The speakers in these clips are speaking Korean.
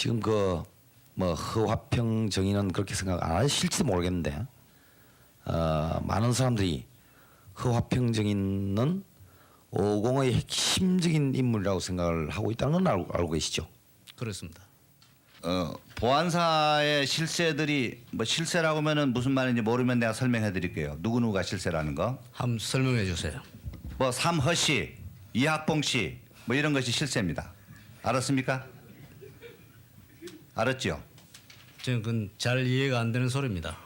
지금 그 뭐 허화평 정의는 그렇게 생각 안 하실지도 모르겠는데 많은 사람들이 허화평 정의는 50의 핵심적인 인물이라고 생각을 하고 있다는 건 알고 계시죠? 그렇습니다. 보안사의 실세들이 뭐 실세라고 하면은 무슨 말인지 모르면 내가 설명해 드릴게요. 누구누구가 실세라는 거. 한번 설명해 주세요. 뭐 삼허 씨, 이학봉 씨 뭐 이런 것이 실세입니다. 알았습니까? 알았죠? 저는 그건 잘 이해가 안 되는 소리입니다.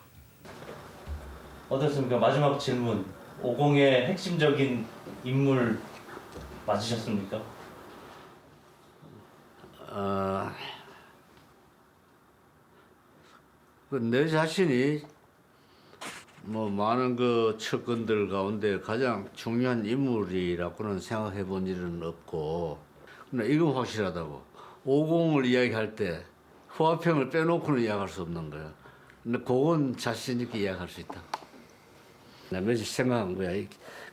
어떻습니까? 마지막 질문. 50의 핵심적인 인물 맞으셨습니까? 내 자신이 뭐 많은 그 측근들 가운데 가장 중요한 인물이라고는 생각해 본 일은 없고, 근데 이건 확실하다고. 50을 이야기할 때 후화평을 빼놓고는 이야기할 수 없는 거야. 근데 그건 자신 있게 이야기할 수 있다. 나 며칠 생각한 거야.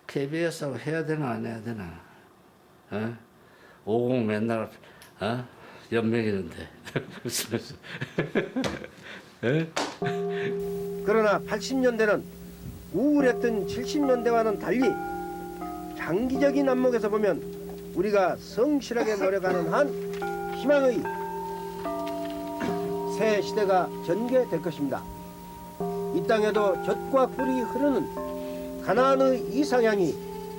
KBS하고 해야 되나 안 해야 되나. 50 맨날 연맹이는데. 그러나 80년대는 우울했던 70년대와는 달리 장기적인 안목에서 보면 우리가 성실하게 노력하는 한 희망의 새 시대가 전개될 것입니다. 이 땅에도 젖과 꿀이 흐르는 가나안의 이상향이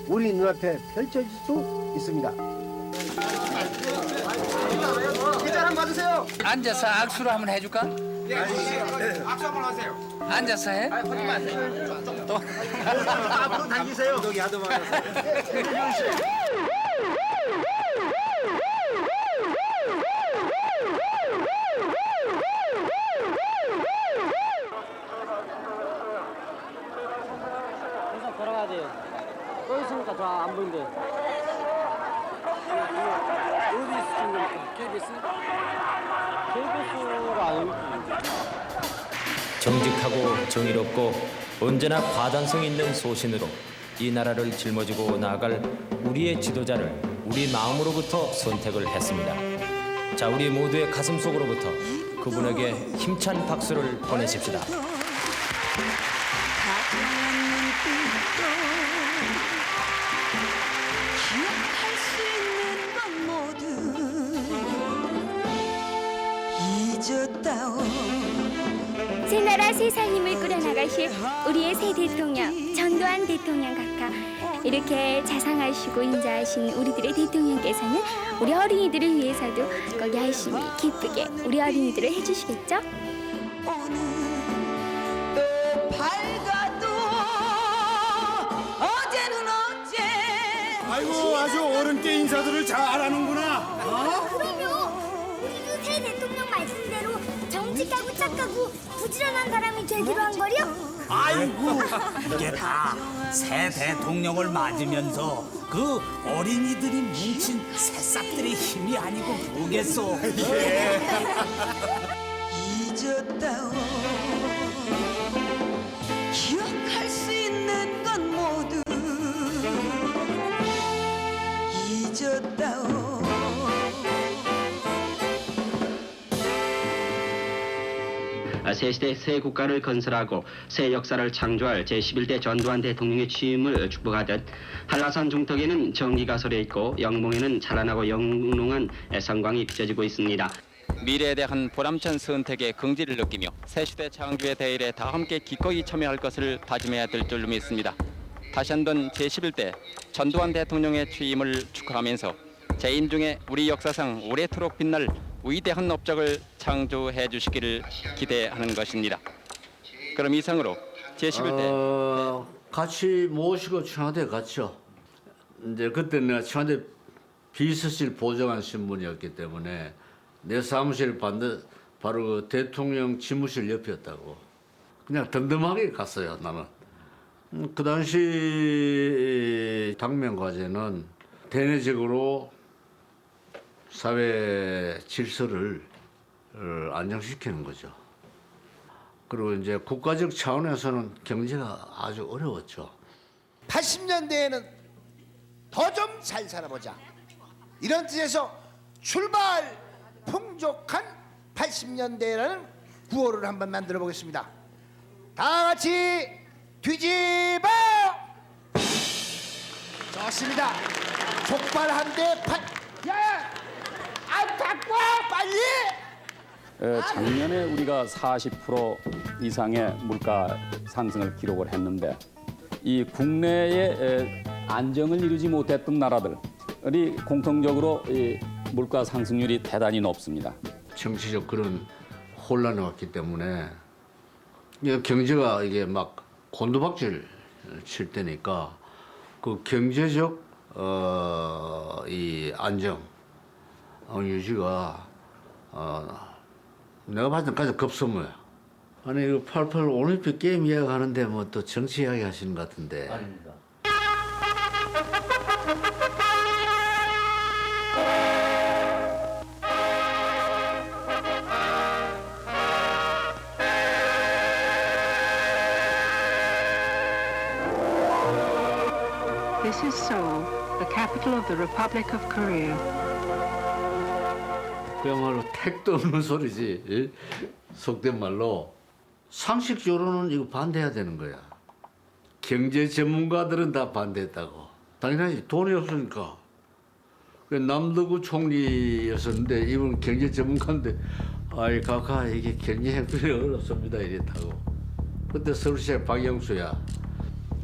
우리 눈앞에 펼쳐질 수 있습니다. 계좌 한번 받으세요. 앉아서 악수를 한번 해줄까? 악수 한번 하세요. 앉아서 해? 하지 마세요. 또 앞으로 당기세요. 여기 하도 많아서. 계속 걸어가야 돼요. 또 있으니까 저 안 보이는데. 어디 있으신 겁니까? KBS? KBS가 아니고. 정직하고 정의롭고 언제나 과단성 있는 소신으로 이 나라를 짊어지고 나아갈 우리의 지도자를 우리 마음으로부터 선택을 했습니다. 자, 우리 모두의 가슴 속으로부터 그분에게 힘찬 박수를 보내십시다. 기억할 수 있는 것 모두 잊었다오. 새나라 세상 힘을 꾸려나가실 우리의 새 대통령 전두환 대통령 각하, 이렇게 자상하시고 인자하신 우리들의 대통령께서는 우리 어린이들을 위해서도 꼭 열심히 기쁘게 우리 어린이들을 해주시겠죠? 오늘 또 밝아도 어제는 어제. 아이고, 아주 어른께 인사들을 잘하는구나. 그럼요. 우리도 새 대통령 말씀대로 정직하고 착하고 부지런한 사람이 되기로 한 거요? 아이고, 이게 다 새 대통령을 맞으면서 그 어린이들이 뭉친 새싹들의 힘이 아니고 뭐겠소. 잊었다오. 기억할 수 있는 건 모두 잊었다오. 새 시대 새 국가를 건설하고 새 역사를 창조할 제11대 전두환 대통령의 취임을 축복하듯 한라산 중턱에는 정기가 서려 있고 영봉에는 찬란하고 영롱한 성광이 빚어지고 있습니다. 미래에 대한 보람찬 선택의 긍지를 느끼며 새 시대 창조의 대일에 다 함께 기꺼이 참여할 것을 다짐해야 될 줄로 믿습니다. 다시 한번 제11대 전두환 대통령의 취임을 축하하면서 재임 중에 우리 역사상 오래도록 빛날 위대한 업적을 창조해 주시기를 기대하는 것입니다. 그럼 이상으로 제11대 같이 모시고 청와대 갔죠. 이제 그때 내가 청와대 비서실 보좌관 신분이었기 때문에 내 사무실 바로 그 대통령 집무실 옆이었다고. 그냥 덤덤하게 갔어요, 나는. 그 당시 당면 과제는 대내적으로 사회 질서를 안정시키는 거죠. 그리고 이제 국가적 차원에서는 경제가 아주 어려웠죠. 80년대에는 더 좀 잘 살아보자. 이런 뜻에서 출발 풍족한 80년대라는 구호를 한번 만들어 보겠습니다. 다 같이 뒤집어! 좋습니다. 족발 한 대 야야! 아 갖고 와 빨리! 작년에 우리가 40% 이상의 물가 상승을 기록을 했는데 이 국내의 안정을 이루지 못했던 나라들이 공통적으로 이 물가 상승률이 대단히 높습니다. 정치적 그런 혼란이 왔기 때문에 경제가 이게 막 곤두박질 칠 때니까 그 경제적 이 안정 유지가 내가 봤을 때까지 급선무야. 아니 이거 88 올림픽 게임 이야기하는데 뭐 또 정치 이야기 하시는 것 같은데. 아닙니다. This is Seoul, the capital of the Republic of Korea. 그야말로 택도 없는 소리지. 예? 속된 말로 상식적으로는 이거 반대해야 되는 거야. 경제 전문가들은 다 반대했다고. 당연하지. 돈이 없으니까. 남도구 총리였었는데 이분 경제 전문가인데 아이 카카 이게 경제 형편이 어렵습니다 이랬다고. 그때 서울시장 박영수야.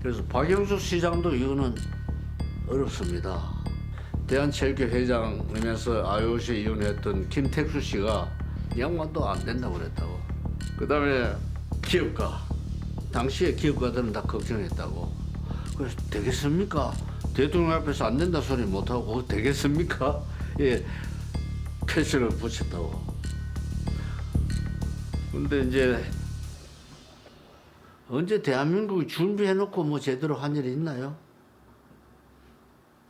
그래서 박영수 시장도 이거는 어렵습니다. 대한체육회 회장이면서 IOC 위원했던 김택수 씨가 이 양반도 안 된다고 그랬다고. 그다음에 기업가. 당시에 기업가들은 다 걱정했다고. 그래서 되겠습니까? 대통령 앞에서 안 된다 소리 못하고 되겠습니까? 예, 패션을 붙였다고. 근데 이제 언제 대한민국이 준비해놓고 뭐 제대로 한 일이 있나요?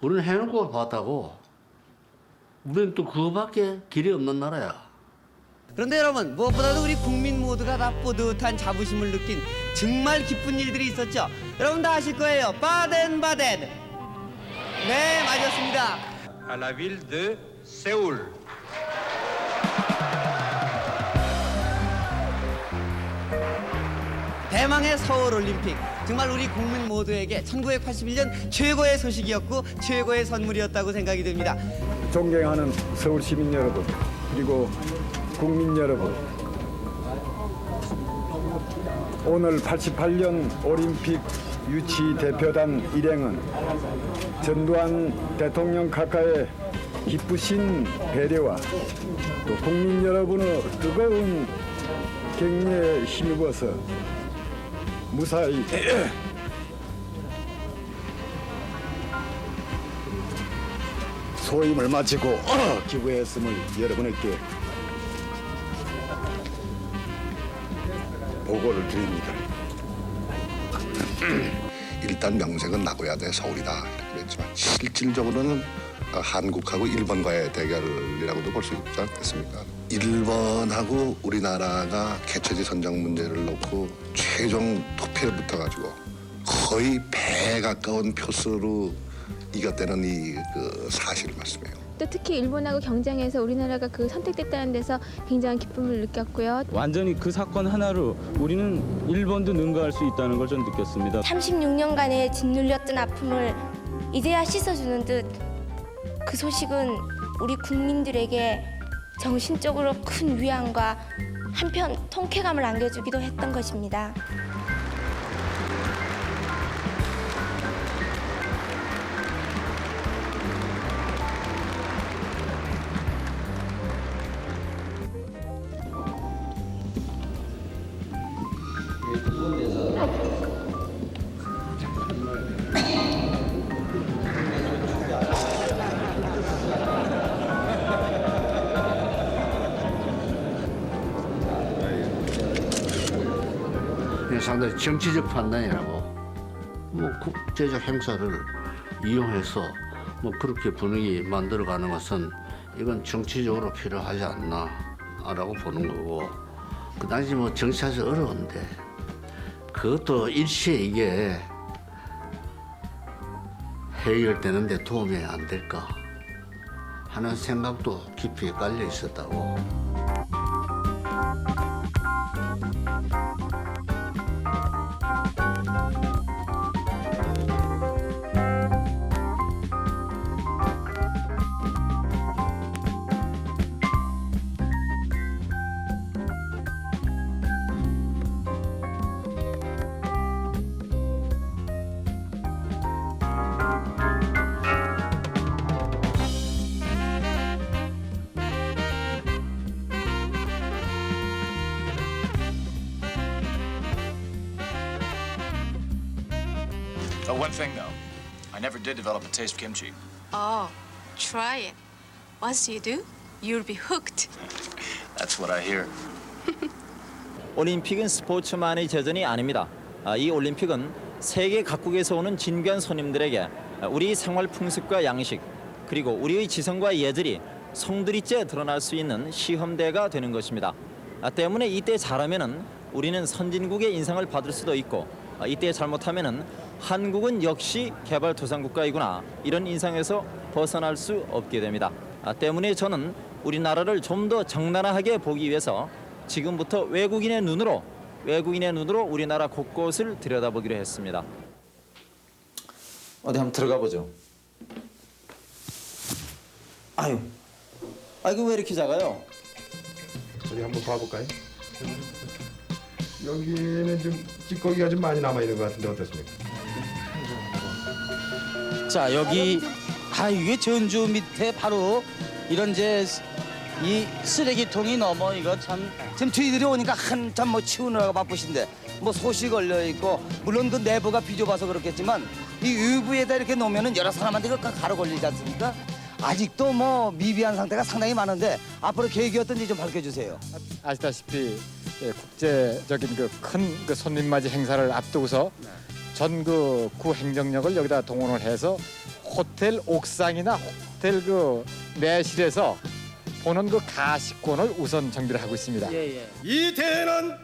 우리는 해놓고 봤다고. 우리는 또 그거밖에 길이 없는 나라야. 그런데 여러분, 무엇보다도 우리 국민 모두가 다 뿌듯한 자부심을 느낀 정말 기쁜 일들이 있었죠. 여러분 다 아실 거예요. 바덴바덴. 네, 맞았습니다. à la ville de Séoul. 대망의 서울올림픽. 정말 우리 국민 모두에게 1981년 최고의 소식이었고 최고의 선물이었다고 생각이 듭니다. 존경하는 서울 시민 여러분, 그리고 국민 여러분, 오늘 88년 올림픽 유치 대표단 일행은 전두환 대통령 각하의 기쁘신 배려와 또 국민 여러분의 뜨거운 격려에 힘입어서 무사히 소임을 마치고 기부했음을 여러분에게 보고를 드립니다. 일단 명색은 나고야대 서울이다 그랬지만 실질적으로는 한국하고 일본과의 대결이라고도 볼 수 있지 않겠습니까? 일본하고 우리나라가 개최지 선정 문제를 놓고 최종 투표에 붙어가지고 거의 배에 가까운 표수로 이겼다는 그 사실 말씀이에요. 또 특히 일본하고 경쟁해서 우리나라가 그 선택됐다는 데서 굉장한 기쁨을 느꼈고요. 완전히 그 사건 하나로 우리는 일본도 능가할 수 있다는 걸 좀 느꼈습니다. 36년간의 짓눌렸던 아픔을 이제야 씻어주는 듯 그 소식은 우리 국민들에게 정신적으로 큰 위안과 한편 통쾌감을 안겨주기도 했던 것입니다. 상당히 정치적 판단이라고. 뭐 국제적 행사를 이용해서 뭐 그렇게 분위기 만들어가는 것은 이건 정치적으로 필요하지 않나라고 보는 거고. 그 당시 뭐 정치하기 어려운데 그것도 일시에 이게 해결되는데 도움이 안 될까 하는 생각도 깊이 깔려 있었다고. one thing though, I never did develop a taste for kimchi. Oh, try it. Once you do, you'll be hooked. That's what I hear. 올림픽은 스포츠만의 제전이 아닙니다. 이 올림픽은 세계 각국에서 오는 진귀한 손님들에게 우리 생활 풍습과 양식 그리고 우리의 지성과 예절이 송두리째 드러날 수 있는 시험대가 되는 것입니다. 때문에 이때 잘하면은 우리는 선진국의 인상을 받을 수도 있고 이때 잘못하면은 한국은 역시 개발도상국가이구나 이런 인상에서 벗어날 수 없게 됩니다. 때문에 저는 우리나라를 좀 더 적나라하게 보기 위해서 지금부터 외국인의 눈으로 우리나라 곳곳을 들여다보기로 했습니다. 어디 한번 들어가 보죠. 아유, 이거 왜 이렇게 작아요? 어디 한번 봐볼까요? 여기는 좀 찌꺼기가 좀 많이 남아 있는 것 같은데 어떻습니까? 자, 여기 이게 전주 밑에 바로 이런 이 쓰레기통이 넘어 이거 참 지금 저희들이 오니까 한참 치우느라고 바쁘신데 솥이 걸려 있고 물론 그 내부가 비좁아서 그렇겠지만 이 외부에다 이렇게 놓으면은 여러 사람한테 가로 걸리지 않습니까? 아직도 미비한 상태가 상당히 많은데 앞으로 계획이 어떤지 좀 밝혀주세요. 아시다시피 국제적인 큰 손님 맞이 행사를 앞두고서 전 구 행정력을 여기다 동원을 해서 호텔 옥상이나 호텔 내실에서 보는 가시권을 우선 정비를 하고 있습니다. 이 대회는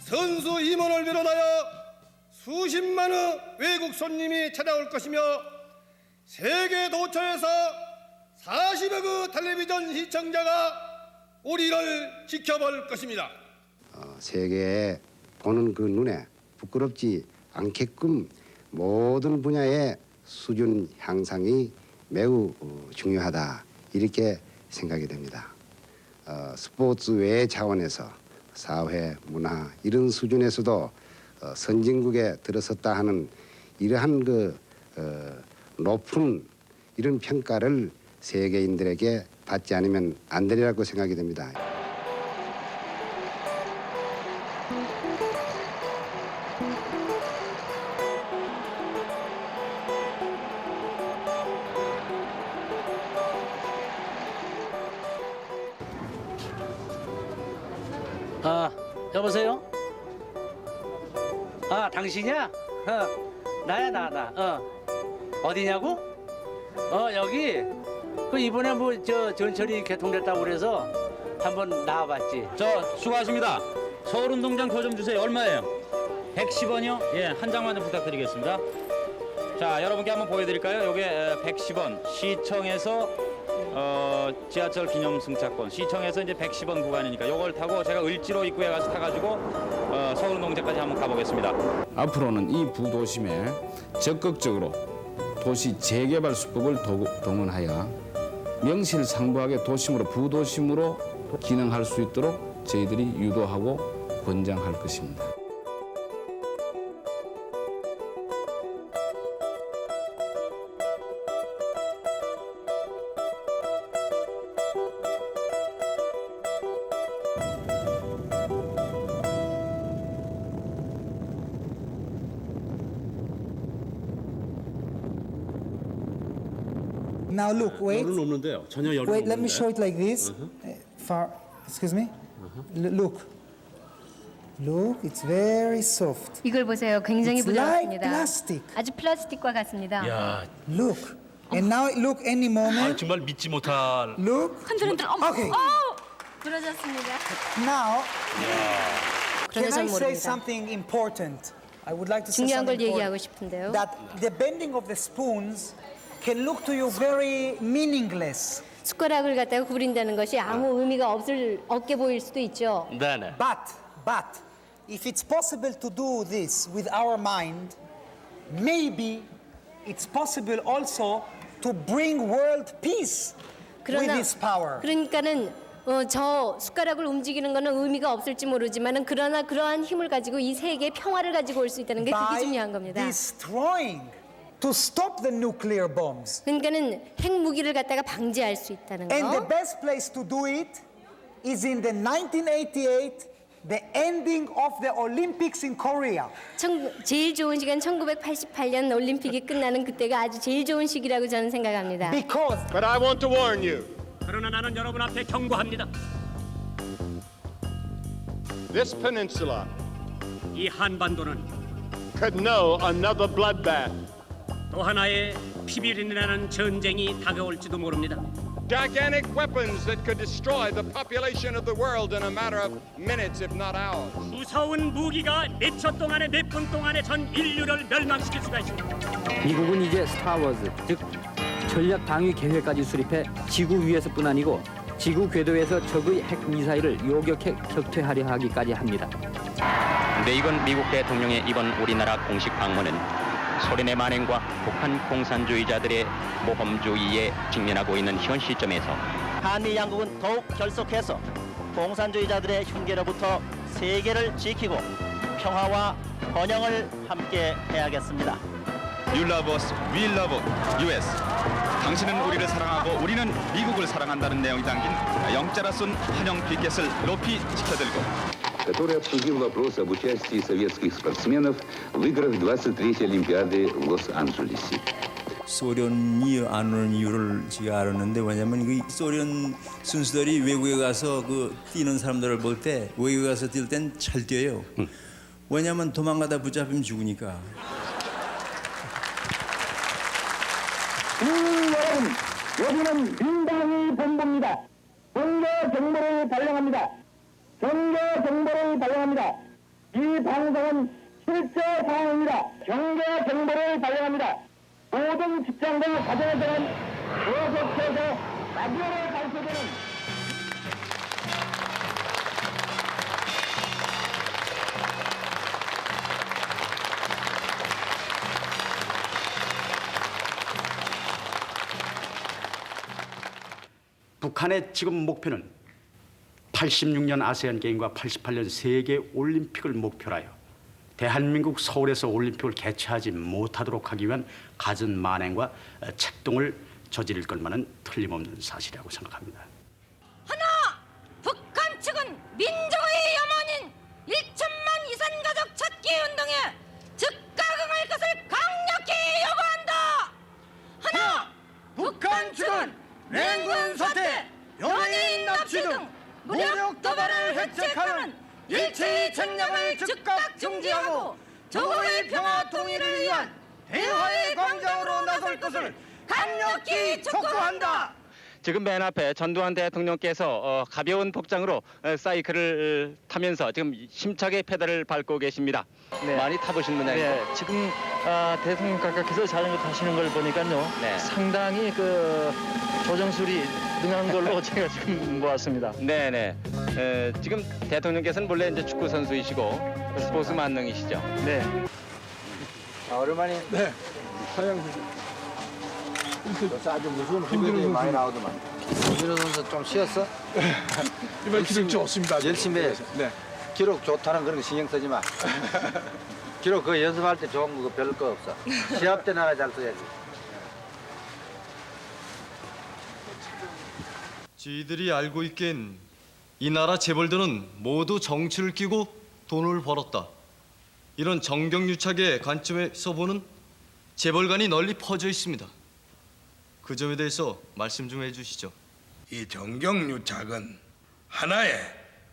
선수 임원을 비롯하여 수십만의 외국 손님이 찾아올 것이며 세계 도처에서 40여 그 텔레비전 시청자가 우리를 지켜볼 것입니다. 세계에 보는 그 눈에 부끄럽지 않게끔 모든 분야의 수준 향상이 매우 중요하다 이렇게 생각이 됩니다. 스포츠 외 차원에서 사회, 문화 이런 수준에서도 선진국에 들어섰다 하는 이러한 높은 이런 평가를 세계인들에게 받지 않으면 안 되리라고 생각이 됩니다. 여보세요? 당신이야? 나야 나. 어디냐고? 여기 이번에 전철이 개통됐다고 그래서 한번 나와봤지. 수고하십니다. 서울운동장 표 좀 주세요. 얼마예요? 110원이요? 예, 한 장만 좀 부탁드리겠습니다. 자, 여러분께 한번 보여드릴까요? 요게 110원. 시청에서 지하철 기념승차권. 시청에서 이제 110원 구간이니까 요걸 타고 제가 을지로 입구에 가서 타가지고 서울운동장까지 한번 가보겠습니다. 앞으로는 이 부도심에 적극적으로 도시 재개발 수법을 동원하여 명실상부하게 도심으로 부도심으로 기능할 수 있도록 저희들이 유도하고 권장할 것입니다. Now look, wait. 열은 없는데요. 전혀 열은 Wait, let me 없는데. show it like this. Excuse me. Look. Look, it's very soft. 이걸 보세요. 굉장히 It's like 부드럽습니다. plastic. 아주 플라스틱과 같습니다. 야. Look. And now look any moment. 정말 믿지 못할. Look. 흔들흔들. Okay. 부러졌습니다. Now, 그런 can 건 I say 모릅니다. something important? I would like to say 중요한 걸 something 얘기하고 important. 싶은데요. That the bending of the spoons can look to you very meaningless. 숟가락을 갖다가 구부린다는 것이 아무 의미가 없게 보일 수도 있죠. 네네. But if it's possible to do this with our mind, maybe it's possible also to bring world peace with this power. 그러니까는 저 숟가락을 움직이는 거는 의미가 없을지 모르지만은 그러나 그러한 힘을 가지고 이 세계의 평화를 가지고 올 수 있다는 게 그게 중요한 겁니다. Destroying to stop the nuclear bombs. 그러니까는 핵무기를 갖다가 방지할 수 있다는 거. And the best place to do it is in the 1988 the ending of the Olympics in Korea. 제일 좋은 시간 1988년 올림픽이 끝나는 그때가 아주 제일 좋은 시기라고 저는 생각합니다. Because But I want to warn you. 그러나 나는 여러분 앞에 경고합니다. This peninsula 이 한반도는 could know another bloodbath. 또 하나의 피비린내 나는 전쟁이 다가올지도 모릅니다. Gigantic weapons that could destroy the population of the world in a matter of minutes, if not hours. 무서운 무기가 몇 초 동안에 몇 분 동안에 전 인류를 멸망시킬 수가 있습니다. 미국은 이제 스타워즈, 즉 전략 방위 계획까지 수립해 지구 위에서뿐 아니고 지구 궤도에서 적의 핵 미사일을 요격해 격퇴하려 하기까지 합니다. 근데 이번 미국 대통령의 이번 우리나라 공식 방문은 소련의 만행과 북한 공산주의자들의 모험주의에 직면하고 있는 현 시점에서 한미 양국은 더욱 결속해서 공산주의자들의 흉계로부터 세계를 지키고 평화와 번영을 함께 해야겠습니다. You love us, we love US. 당신은 우리를 사랑하고 우리는 미국을 사랑한다는 내용이 담긴 영자라 쏜 환영 피켓을 높이 지켜들고 который обсудил вопрос об участии советских спортсменов в играх 23-й Олимпиады в Лос-Анджелесе. 소련이 안 오는 이유를 제가 알았는데 왜냐면 그 소련 선수들이 외국에 가서 그 뛰는 사람들을 볼 때 외국에 가서 뛸 땐 잘 뛰어요. 왜냐면 도망가다 붙잡히면 죽으니까. 여러분, 여기는 민방위 본부입니다. 경계 정보를 발령합니다. 경계 정보를 발령합니다. 이 방송은 실제 상황입니다. 경계 정보를 발령합니다. 모든 직장과 가정에서는 계속해서 라디오로 발표되는 북한의 지금 목표는 86년 아세안 게임과 88년 세계 올림픽을 목표로 하여 대한민국 서울에서 올림픽을 개최하지 못하도록 하기 위한 갖은 만행과 책동을 저지를 것만은 틀림없는 사실이라고 생각합니다. 하나, 북한 측은 민족의 염원인 1천만 이산가족 찾기 운동에 즉각 응할 것을 강력히 요구한다. 하나, 북한 측은 맹군 사태, 연예인 납치 등 무력 도발을 획책하는 일체의 전략을 즉각 중지하고 조국의 평화 통일을 위한 대화의 광장으로 나설 것을 강력히 촉구한다. 지금 맨 앞에 전두환 대통령께서 가벼운 복장으로 사이클을 타면서 지금 힘차게 페달을 밟고 계십니다. 네. 많이 타보신 모양이죠? 네, 지금 대통령 가까이서 자전거 타시는 걸 보니까요. 네. 상당히 그 조정술이 능한 걸로 제가 지금 보았습니다. 네네. 지금 대통령께서는 본래 이제 축구 선수이시고 스포츠 만능이시죠? 네. 오랜만에. 네. 사장님. 요새 아주 무서운 후배들이 많이 나오더만. 민호 선수 좀 쉬었어? 이번 기록 좋습니다. 열심히 해. 네. 기록 좋다는 그런 거 신경 쓰지 마. 기록 그 연습할 때 좋은 거 별로 거 없어. 시합 때는 하나 잘 써야지. 지들이 알고 있긴 이 나라 재벌들은 모두 정치를 끼고 돈을 벌었다. 이런 정경유착의 관점에서 보는 재벌관이 널리 퍼져 있습니다. 그 점에 대해서 말씀 좀 해주시죠. 이 정경유착은 하나의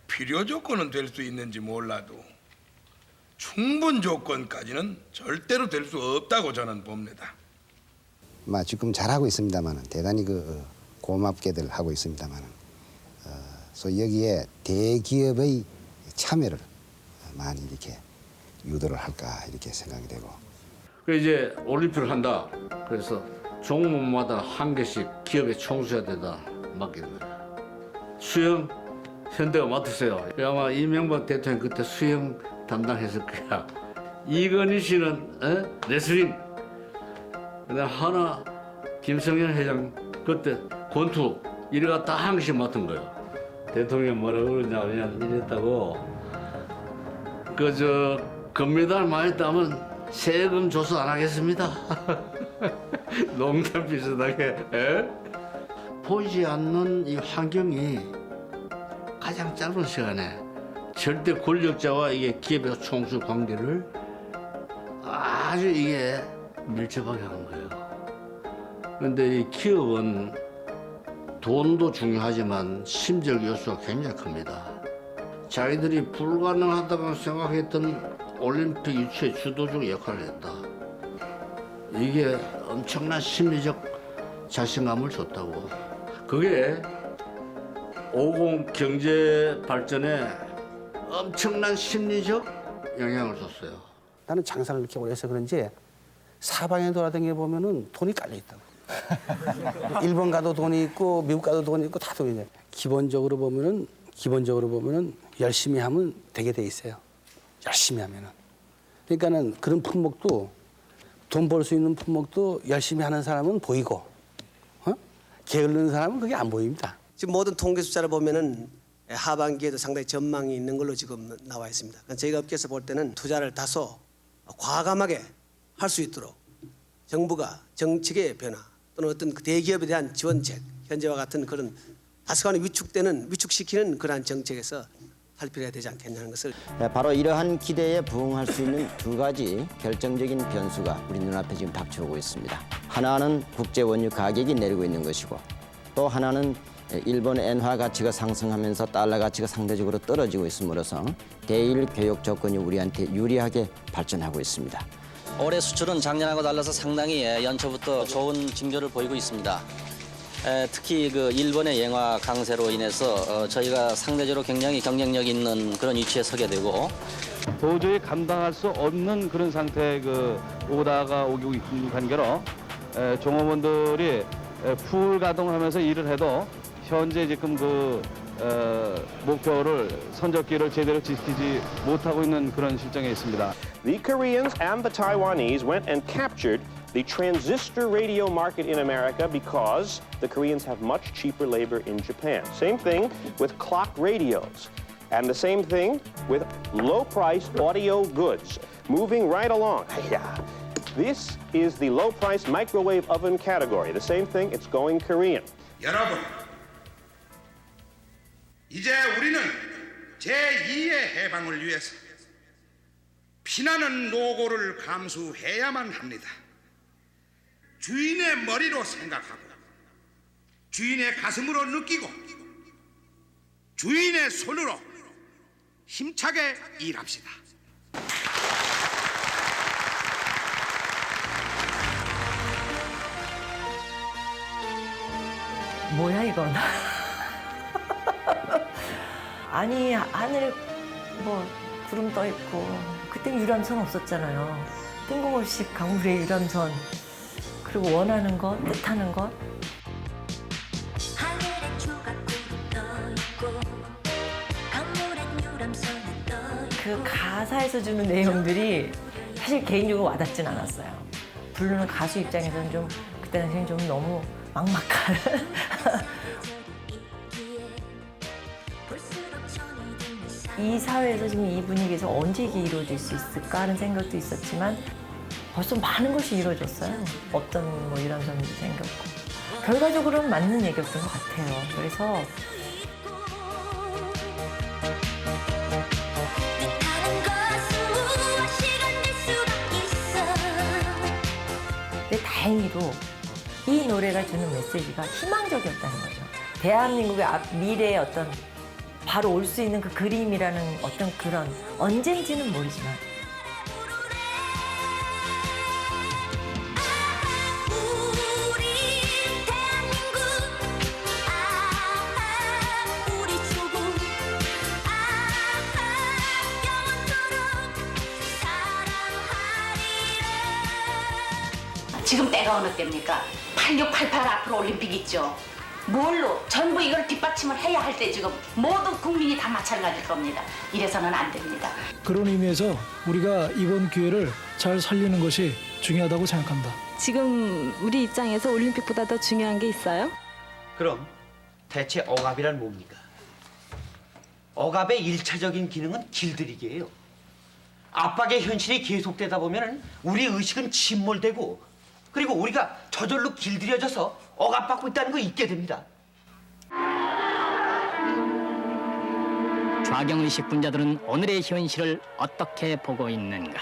필요 조건은 될 수 있는지 몰라도 충분 조건까지는 절대로 될 수 없다고 저는 봅니다. 지금 잘하고 있습니다만 대단히 고맙게들 하고 있습니다만 그래서 여기에 대기업의 참여를 많이 이렇게 유도를 할까 이렇게 생각이 되고. 그 이제 올림픽을 한다. 그래서 종목마다 한 개씩 기업의 총수한테다 맡기는 거야. 수영 현대가 맡으세요. 아마 이명박 대통령 그때 수영 담당했을 거야. 이건희 씨는 레슬링. 그다음 하나 김성현 회장 그때 권투 이래가 다 한 개씩 맡은 거야. 대통령 뭐라고 그러냐면 이랬다고. 금메달 많이 따면 세금 조사 안 하겠습니다. 농담 비슷하게. 보이지 않는 이 환경이 가장 짧은 시간에 절대 권력자와 이게 기업의 총수 관계를 아주 이게 밀접하게 한 거예요. 그런데 이 기업은 돈도 중요하지만 심적 요소가 굉장히 큽니다. 자기들이 불가능하다고 생각했던 올림픽 유치의 주도적 역할을 했다. 이게 엄청난 심리적 자신감을 줬다고. 그게 50 경제 발전에 엄청난 심리적 영향을 줬어요. 나는 장사를 이렇게 오래 해서 그런지 사방에 돌아다녀 보면은 돈이 깔려 있다고. 일본 가도 돈이 있고 미국 가도 돈이 있고 다 돈이 있네. 기본적으로 보면은 열심히 하면 되게 돼 있어요. 열심히 하면은. 그러니까는 그런 품목도 돈 벌 수 있는 품목도 열심히 하는 사람은 보이고, 게으른 사람은 그게 안 보입니다. 지금 모든 통계 숫자를 보면은 하반기에도 상당히 전망이 있는 걸로 지금 나와 있습니다. 저희가 업계에서 볼 때는 투자를 다소 과감하게 할 수 있도록 정부가 정책의 변화 또는 어떤 대기업에 대한 지원책, 현재와 같은 그런 다소간 위축시키는 그러한 정책에서 살펴야 되지 않겠냐는 것을. 바로 이러한 기대에 부응할 수 있는 두 가지 결정적인 변수가 우리 눈앞에 지금 닥쳐오고 있습니다. 하나는 국제 원유 가격이 내리고 있는 것이고, 또 하나는 일본 엔화 가치가 상승하면서 달러 가치가 상대적으로 떨어지고 있음으로써 대일 교역 조건이 우리한테 유리하게 발전하고 있습니다. 올해 수출은 작년하고 달라서 상당히 연초부터 좋은 징조를 보이고 있습니다. 특히 그 일본의 엔화 강세로 인해서 저희가 상대적으로 굉장히 경쟁력 있는 그런 위치에 서게 되고, 도저히 감당할 수 없는 그런 상태에 오다가 오고 있는 관계로 종업원들이 풀 가동하면서 일을 해도 현재 지금 목표를 선적기를 제대로 지키지 못하고 있는 그런 실정에 있습니다. The Koreans and the Taiwanese went and captured the transistor radio market in America because the Koreans have much cheaper labor in Japan. Same thing with clock radios. And the same thing with low-price audio goods. Moving right along. Yeah. This is the low-price microwave oven category. The same thing, it's going Korean. 여러분, 이제 우리는 제2의 해방을 위해서 피나는 노고를 감수해야만 합니다. 주인의 머리로 생각하고 주인의 가슴으로 느끼고 주인의 손으로 힘차게 일합시다. 뭐야 이건? 아니 하늘 구름 떠 있고 그때 유람선 없었잖아요. 뜬금없이 강물에 유람선, 그리고 원하는 것, 뜻하는 것. 그 가사에서 주는 내용들이 사실 개인적으로 와닿진 않았어요. 부르는 가수 입장에서는 좀 그때 당시엔 좀 너무 막막한. 이 사회에서 지금 이 분위기에서 언제 이게 이루어질 수 있을까 하는 생각도 있었지만 벌써 많은 것이 이루어졌어요. 어떤 유람선도 생겼고. 결과적으로는 맞는 얘기였던 것 같아요. 그래서 근데 다행히도 이 노래가 주는 메시지가 희망적이었다는 거죠. 대한민국의 미래의 어떤 바로 올 수 있는 그 그림이라는 어떤 그런, 언젠지는 모르지만 지금 때가 어느 때입니까? 8688 앞으로 올림픽 있죠. 뭘로 전부 이걸 뒷받침을 해야 할 때 지금 모든 국민이 다 마찬가지일 겁니다. 이래서는 안 됩니다. 그런 의미에서 우리가 이번 기회를 잘 살리는 것이 중요하다고 생각합니다. 지금 우리 입장에서 올림픽보다 더 중요한 게 있어요? 그럼 대체 억압이란 뭡니까? 억압의 일차적인 기능은 길들이기예요. 압박의 현실이 계속되다 보면 우리 의식은 침몰되고, 그리고 우리가 저절로 길들여져서 억압받고 있다는 거 잊게 됩니다. 좌경의식 분자들은 오늘의 현실을 어떻게 보고 있는가?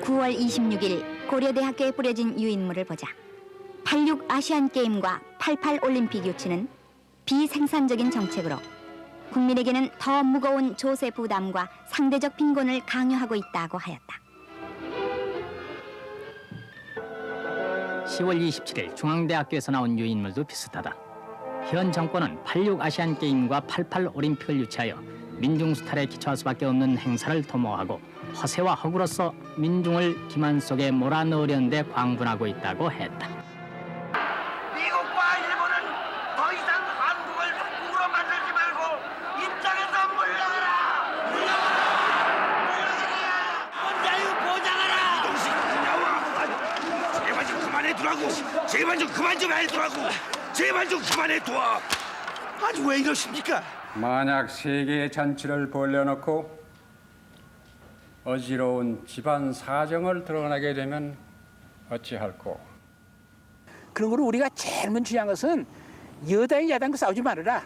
(9월 26일) 고려대학교에 뿌려진 유인물을 보자. 86 아시안게임과 88 올림픽 유치는 비생산적인 정책으로 국민에게는 더 무거운 조세 부담과 상대적 빈곤을 강요하고 있다고 하였다. 10월 27일 중앙대학교에서 나온 유인물도 비슷하다. 현 정권은 86 아시안게임과 88 올림픽을 유치하여 민중수탈에 기초할 수밖에 없는 행사를 도모하고 허세와 허구로서 민중을 기만 속에 몰아넣으려는 데 광분하고 있다고 했다. 미국과 일본은 더 이상 한국을 북극으로 만들지 말고 입장에서 물러가라! 자유 보장하라! 이동식 나와! 제발 좀 그만해두라고! 제발 좀 그만 좀 해두라고! 제발 좀 그만해둬! 아주 왜 이러십니까? 만약 세계의 잔치를 벌려놓고 어지러운 집안 사정을 드러나게 되면 어찌할꼬? 그러므로 우리가 제일 먼저 중요한 것은 여당이 야당과 싸우지 말아라.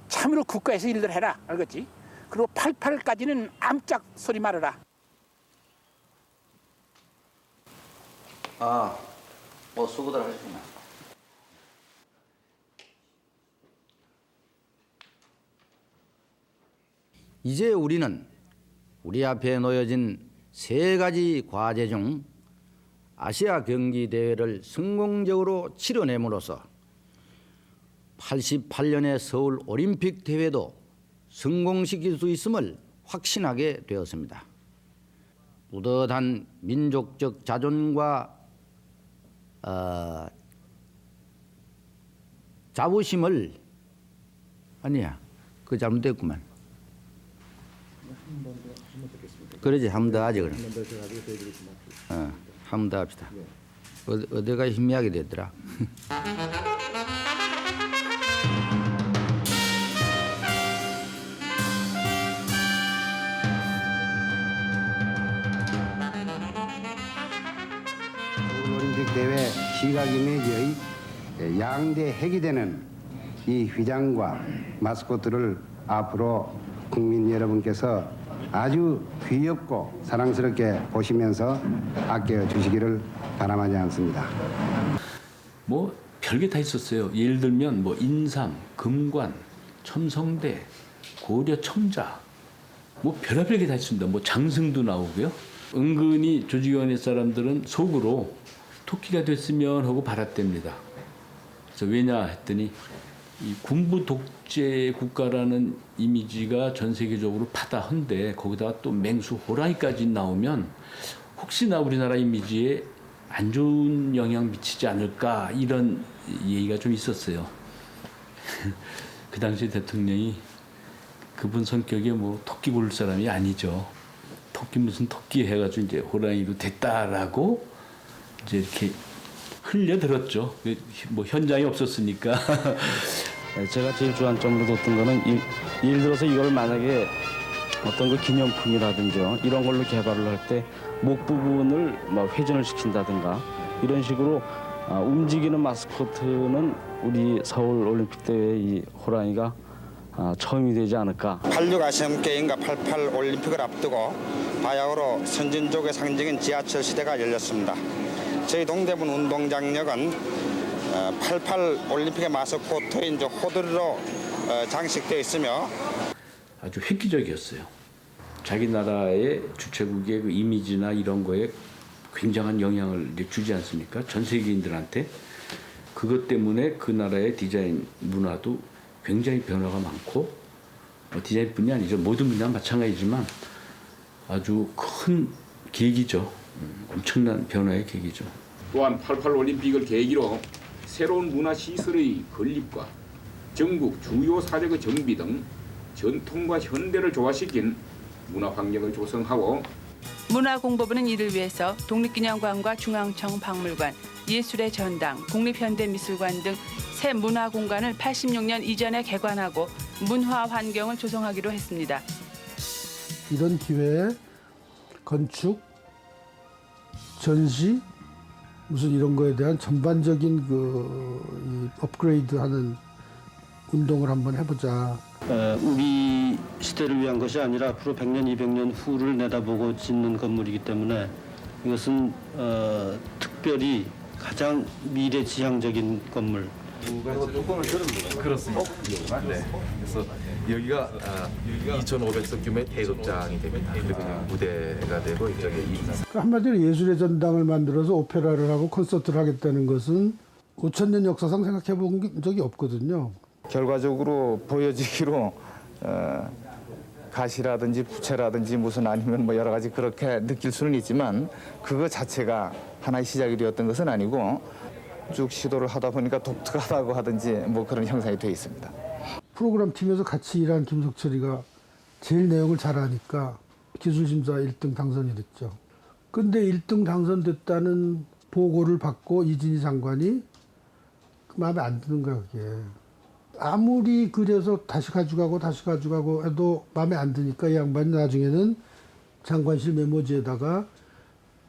참으로 국가에서 일들 해라. 알겠지? 그리고 88까지는 암짝 소리 말아라. 뭐 수고들 하시구나. 이제 우리는 우리 앞에 놓여진 3가지 과제 중 아시아 경기 대회를 성공적으로 치러냄으로써 88년의 서울 올림픽 대회도 성공시킬 수 있음을 확신하게 되었습니다. 뿌듯한 민족적 자존과 자부심을 아니야, 그거 잘못됐구만. 그러지, 한 번 더 하지 그럼. 한 번 더 합시다. 어디가 희미하게 됐더라. 올림픽 대회 시각 이미지의 양대 핵이 되는 이 휘장과 마스코트를 앞으로 국민 여러분께서 아주 귀엽고 사랑스럽게 보시면서 아껴 주시기를 바람하지 않습니다. 뭐 별게 다 있었어요. 예를 들면 뭐 인삼, 금관, 첨성대, 고려 첨자, 뭐 별의별 게 다 있습니다. 뭐 장승도 나오고요. 은근히 조직위원회 사람들은 속으로 토끼가 됐으면 하고 바랐답니다. 그래서 왜냐 했더니 이 군부 독재 국가라는 이미지가 전 세계적으로 파다한데 거기다가 또 맹수 호랑이까지 나오면 혹시나 우리나라 이미지에 안 좋은 영향 미치지 않을까 이런 얘기가 좀 있었어요. 그 당시 대통령이 그분 성격에 뭐 토끼 고를 사람이 아니죠. 토끼 무슨 토끼 해가지고 이제 호랑이로 됐다라고 이제 이렇게 흘려들었죠. 뭐 현장이 없었으니까. 제가 제일 주안점으로 뒀던 거는 예를 들어서 이걸 만약에 어떤 그 기념품이라든지 이런 걸로 개발을 할 때 목 부분을 뭐 회전을 시킨다든가 이런 식으로 움직이는 마스코트는 우리 서울 올림픽 대회 이 호랑이가 처음이 되지 않을까. 86 아시안게임과 88 올림픽을 앞두고 바야흐로 선진족의 상징인 지하철 시대가 열렸습니다. 저희 동대문 운동장역은 88 올림픽의 마스코트인 호들로 장식되어 있으며 아주 획기적이었어요. 자기 나라의 주최국의 그 이미지나 이런 거에 굉장한 영향을 이제 주지 않습니까? 전 세계인들한테. 그것 때문에 그 나라의 디자인 문화도 굉장히 변화가 많고 디자인뿐이 아니죠. 모든 분야 마찬가지지만 아주 큰 계기죠. 엄청난 변화의 계기죠. 또한 88 올림픽을 계기로 새로운 문화시설의 건립과 전국 주요 사적의 정비 등 전통과 현대를 조화시킨 문화환경을 조성하고 문화공보부는 이를 위해서 독립기념관과 중앙청 박물관, 예술의 전당, 국립현대미술관 등 새 문화공간을 86년 이전에 개관하고 문화환경을 조성하기로 했습니다. 이런 기회에 건축, 전시, 무슨 이런 거에 대한 전반적인 이 업그레이드하는 운동을 한번 해보자. 우리 시대를 위한 것이 아니라 앞으로 100년, 200년 후를 내다보고 짓는 건물이기 때문에 이것은 특별히 가장 미래지향적인 건물. 뚜껑을 열어보세요. 그렇습니다. 네. 그래서 여기가 2,500석 규모의 대극장이 됩니다. 그리고 무대가 되고 이쪽에 한마디로 예술의 전당을 만들어서 오페라를 하고 콘서트를 하겠다는 것은 5,000년 역사상 생각해 본 적이 없거든요. 결과적으로 보여지기로 가시라든지 부채라든지 무슨 아니면 뭐 여러 가지 그렇게 느낄 수는 있지만 그거 자체가 하나의 시작이 되었던 것은 아니고 쭉 시도를 하다 보니까 독특하다고 하든지 뭐 그런 형상이 되어 있습니다. 프로그램 팀에서 같이 일한 김석철이가 제일 내용을 잘 아니까 기술심사 1등 당선이 됐죠. 근데 1등 당선됐다는 보고를 받고 이진희 장관이 마음에 안 드는 거야, 그게. 아무리 그래서 다시 가져가고 해도 마음에 안 드니까 이 양반이 나중에는 장관실 메모지에다가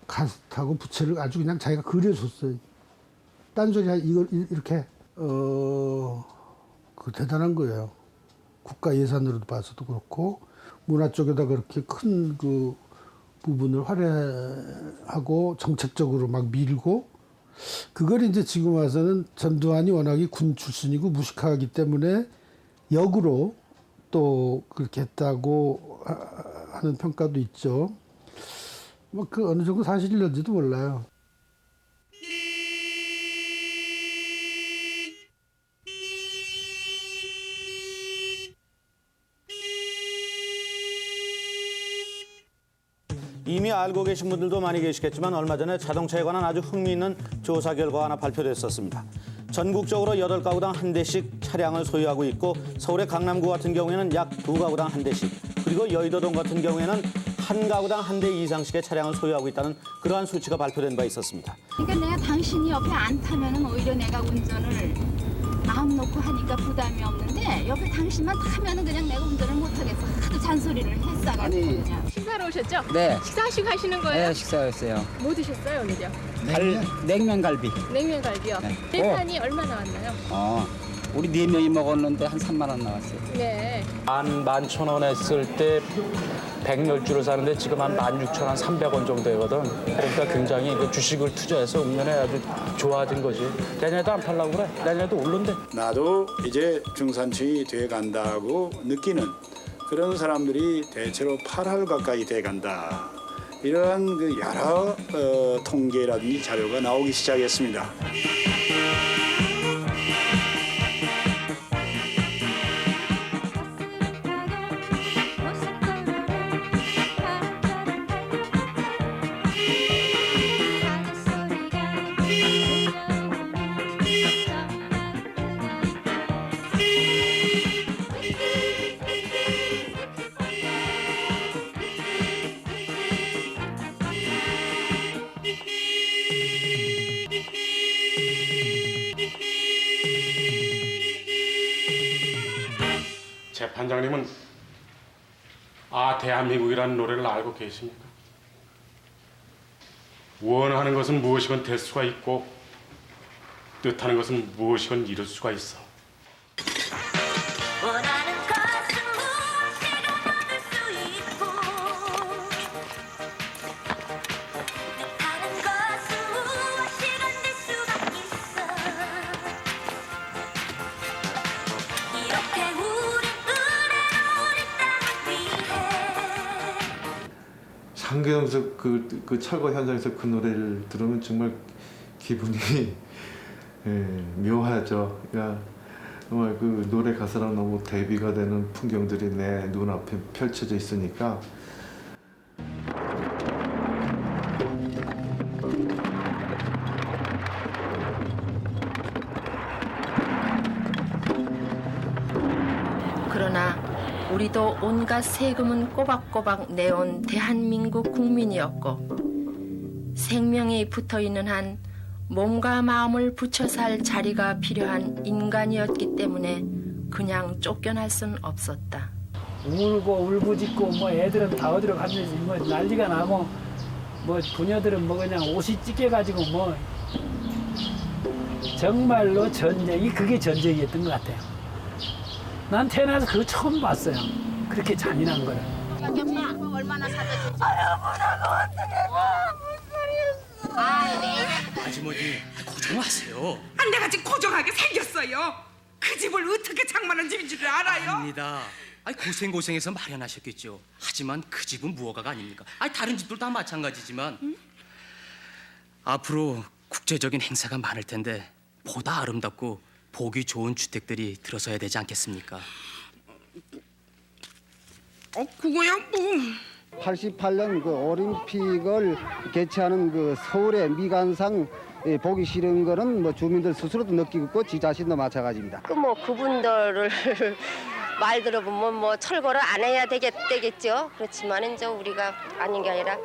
가스하고 부채를 아주 그냥 자기가 그려줬어요. 딴소리 이걸 이렇게 그 대단한 거예요. 국가 예산으로도 봐서도 그렇고 문화 쪽에다 그렇게 큰 그 부분을 할애하고 정책적으로 막 밀고 그걸 이제 지금 와서는 전두환이 워낙에 군 출신이고 무식하기 때문에 역으로 또 그렇게 했다고 하는 평가도 있죠. 뭐 그 어느 정도 사실일런지도 몰라요. 이미 알고 계신 분들도 많이 계시겠지만 얼마 전에 자동차에 관한 아주 흥미있는 조사 결과가 하나 발표됐었습니다. 전국적으로 8가구당 한 대씩 차량을 소유하고 있고 서울의 강남구 같은 경우에는 약 2가구당 한 대씩 그리고 여의도동 같은 경우에는 한 가구당 한 대 이상씩의 차량을 소유하고 있다는 그러한 수치가 발표된 바 있었습니다. 그러니까 내가 당신이 옆에 안 타면은 오히려 내가 운전을 마음 놓고 하니까 부담이 없는데 옆에 당신만 타면은 그냥 내가 운전을 못 하겠어. 하도 잔소리를 했어가지고 그냥. 식사로 오셨죠? 네. 식사하시고 가시는 거예요? 네, 식사했어요. 뭐 드셨어요, 오늘요? 냉면갈비. 냉면갈비요? 네. 예산이 얼마 나왔나요? 우리 4명이 먹었는데 한 3만 원 나왔어요. 네. 11,000원 했을 때 110주를 사는데 지금 한 16,300원 정도 되거든. 그러니까 굉장히 그 주식을 투자해서 음면에 아주 좋아진 거지. 내년에도 안 팔려고 그래. 내년에도 오른대. 나도 이제 중산층이 돼간다고 느끼는 그런 사람들이 대체로 8할 가까이 돼간다. 이러한 그 여러 통계라든지 자료가 나오기 시작했습니다. 재판장님은 대한민국이라는 노래를 알고 계십니까? 원하는 것은 무엇이건 될 수가 있고 뜻하는 것은 무엇이건 이룰 수가 있어. 원하는 것은 무엇이든 얻을 수 있고 뜻하는 것은 무엇이든 될 수가 있어. 이렇게 우린 의뢰로 우리 땅을 위해 상계동에서 그 철거 현장에서 그 노래를 들으면 정말 기분이 묘하죠. 그러니까 정말 그 노래 가사랑 너무 대비가 되는 풍경들이 내 눈앞에 펼쳐져 있으니까. 그러나 우리도 온갖 세금은 꼬박꼬박 내온 대한민국 국민이었고 생명이 붙어있는 한 몸과 마음을 붙여 살 자리가 필요한 인간이었기 때문에 그냥 쫓겨날 순 없었다. 울고 울부짖고 뭐 애들은 다 어디로 갔는지 뭐 난리가 나고 뭐 부녀들은 뭐 그냥 옷이 찢겨가지고 뭐 정말로 전쟁이 그게 전쟁이었던 것 같아요. 난 태어나서 그거 처음 봤어요. 그렇게 잔인한 거를. 얼마나 사다 아주머니 고정하세요. 내가 지금 고정하게 생겼어요. 그 집을 어떻게 장만한 집인 줄 알아요? 아닙니다. 고생해서 마련하셨겠죠. 하지만 그 집은 무허가가 아닙니까? 다른 집도 다 마찬가지지만 앞으로 국제적인 행사가 많을 텐데 보다 아름답고 보기 좋은 주택들이 들어서야 되지 않겠습니까? 그거야 뭐. 88년 그 올림픽을 개최하는 그 서울의 미관상 보기 싫은 거는 뭐 주민들 스스로도 느끼고 있고 지 자신도 마찬가지입니다. 그분들을 말 들어보면 뭐 철거를 안 해야 되겠죠. 그렇지만 이제 우리가 아닌 게 아니라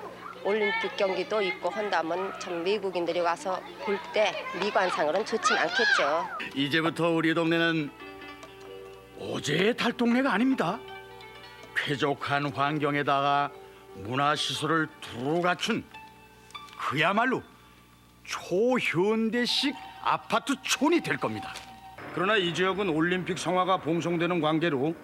올림픽 경기도 있고 한다면 참 외국인들이 와서 볼 때 미관상으로는 좋진 않겠죠. 이제부터 우리 동네는 어제의 달동네가 아닙니다. 쾌적한 환경에다가 문화시설을 두루 갖춘 그야말로 초현대식 아파트촌이 될 겁니다. 그러나 이 지역은 올림픽 성화가 봉송되는 관계로